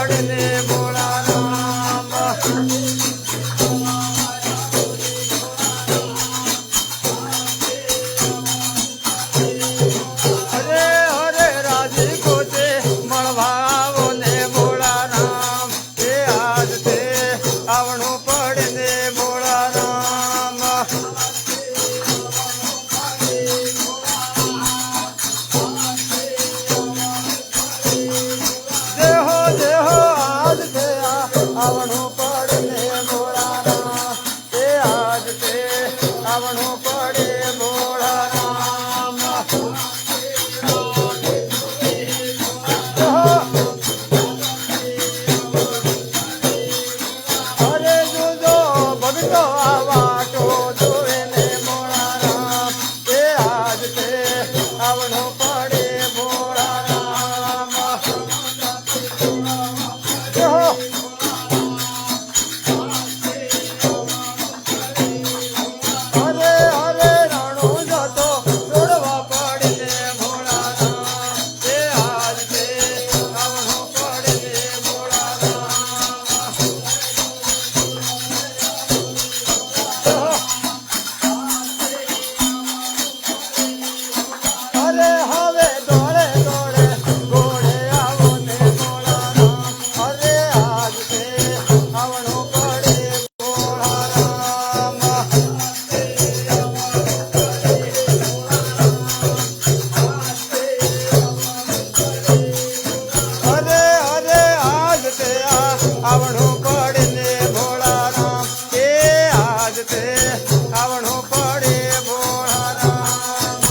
પડને ભોળા રામ હરે હરે રાજી કોતે મળવાવો ને ભોળા રામ એ આજ તે આવણું પડને ભોળા રામ દેહો દેહો આજ તે આવણું પડને ભોળા રામ એ આજ તે આવણું પડે ભોળા રામ અરે જોજો ભગતો આવાટો જોવે ને ભોળા રામ એ આજ તે આવણું પડે ભોળા રામ હરે હરે રાણું જતો દોડવા પડે ભોળા રામ એ આજ તે આવણું પડે ભોળા રામ અરે હવે દોડે દોડે ઘોડે આવો ને ભોળા રામ અરે આજ તે આવણું પડે ભોળા રામ અરે અરે આજ તે આવણું પડે ને ભોળા રામ એ આજ તે આવણું પડે ભોળા રામ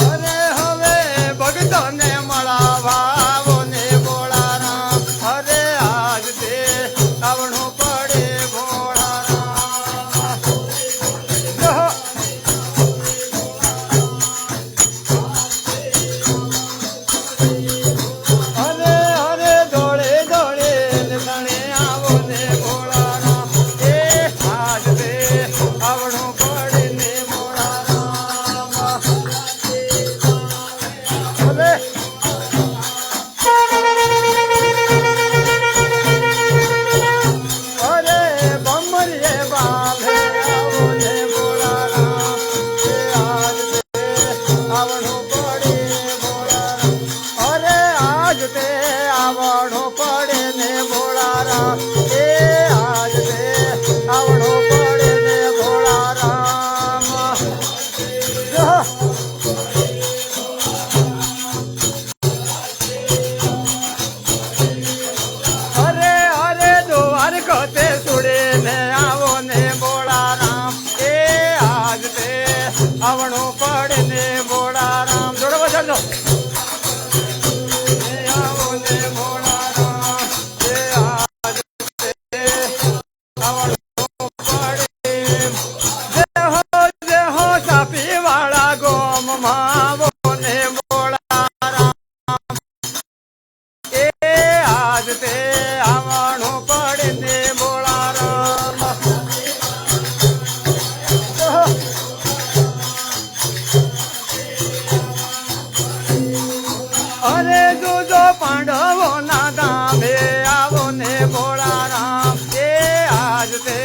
અરે હવે ભગતોને મળાવાવો ને ભોળા રામ અરે આજ તે આવણું પડે ભોળા રામ હરે હરે દોડે દોડે તણે આવો ને ભોળા રામ એ આજ તે આવણું પડે ને ભોળા રામ હવે અરે બમરીએ બાંધે આવો ને ભોળા રામ એ આજ તે આવણું પડે ભોળા રામ અરે આજ તે આવણું પડે ને ભોળા રામ એ આજ તે આવણું પડે ને ભોળા રામ હરે હરે દ્વાર કતે સુડે ને આવો ને ભોળા રામ એ આજ તે આવણું પડે ને ભોળા રામ જોડો બજાડજો એ આવો ને ભોળા રામ એ આજ તે આવણું પડે દેહો સાપી વાળા ગોમમાં આવો ને ભોળા રામ એ આજ તે આવણું પડે ને ભોળા રામ અરે જોજો પાંડવો ના ધામે આવો ને ભોળા રામ એ આજ તે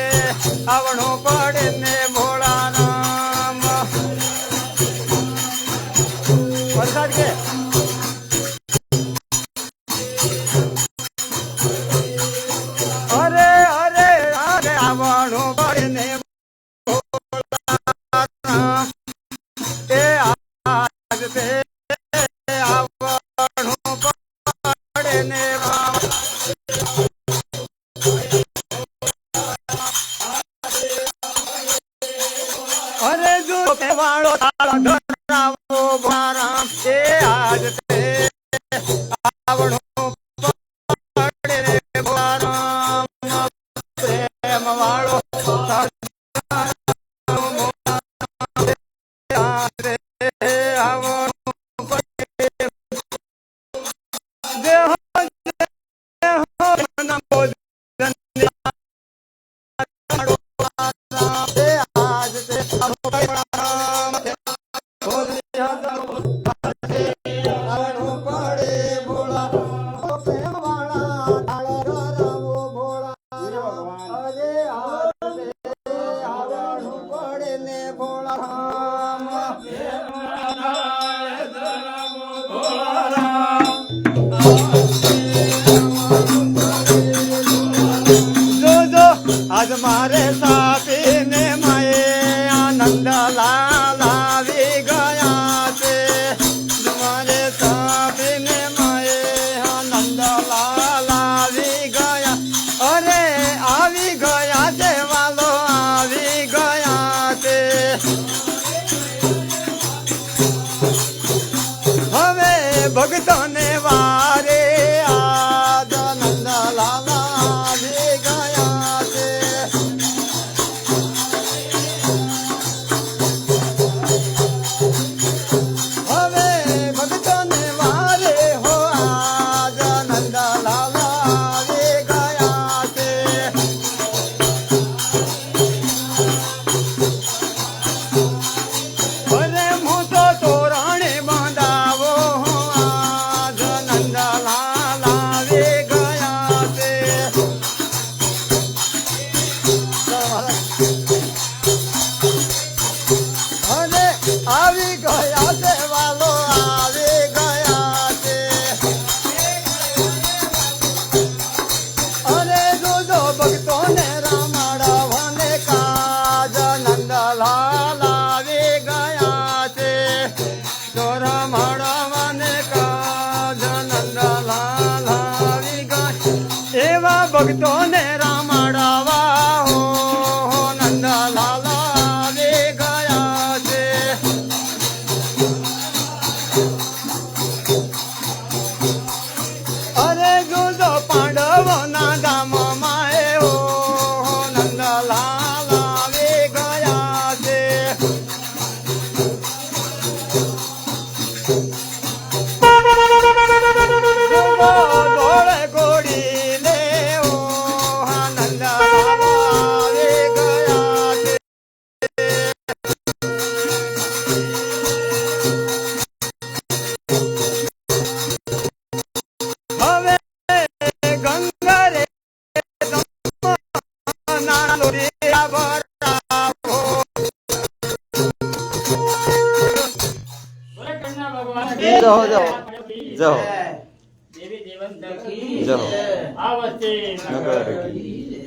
આવણું પડે ને ભોળા રામ વરસાદ કે અરે અરે અરે આવણું પડે ને ભોળા રામ એ આજ તે આવણું પડે ને રામ અરે જો વાળો તાળા ધરાવો ભોળા રામ એ આજ તે આવણું પડે ને ભોળા રામ પ્રેમ વાળો आज ભોળા રામ જો આજ મારે સાપીને માએ આનંદ લાલ આવી ગયા છે મારે સાપીને માએ આનંદ લાલ આવી ગયા અરે આવી ગયા છે વાલો આવી ગયા છે હવે ભક્તોને વારે આજ આનંદ લાલ આવી ગયા છે હવે ભક્તોને વારે હો આજ આનંદ લાલ આવી ગયા છે અરે હું તો તોરણે બાંધાવો આજ આનંદ લાલ આવી ગયા છે અને આવી ગયા છે વાલો આવી ગયા છે અરે જોજો ભક્તોને રામાડવાને કાજ આનંદ લાલ આવી ગયા છે તો રામાડવાને કાજ આનંદ લાલ આવી ગયા એવા ભક્તોને રામાડવા હો નંદ લાલ આવી ગયા છે અરે જોજો પાંડવોના ધામમાં એવો નંદ લાલ આવી ગયા છે ધોળે ઘોડી લેવો નંદ લાલ આવી ગયા છે હવે ગંગા રે નાનો રે બરાવો જો જો જો દેવી દેવંત કી જો આવતે નગર કી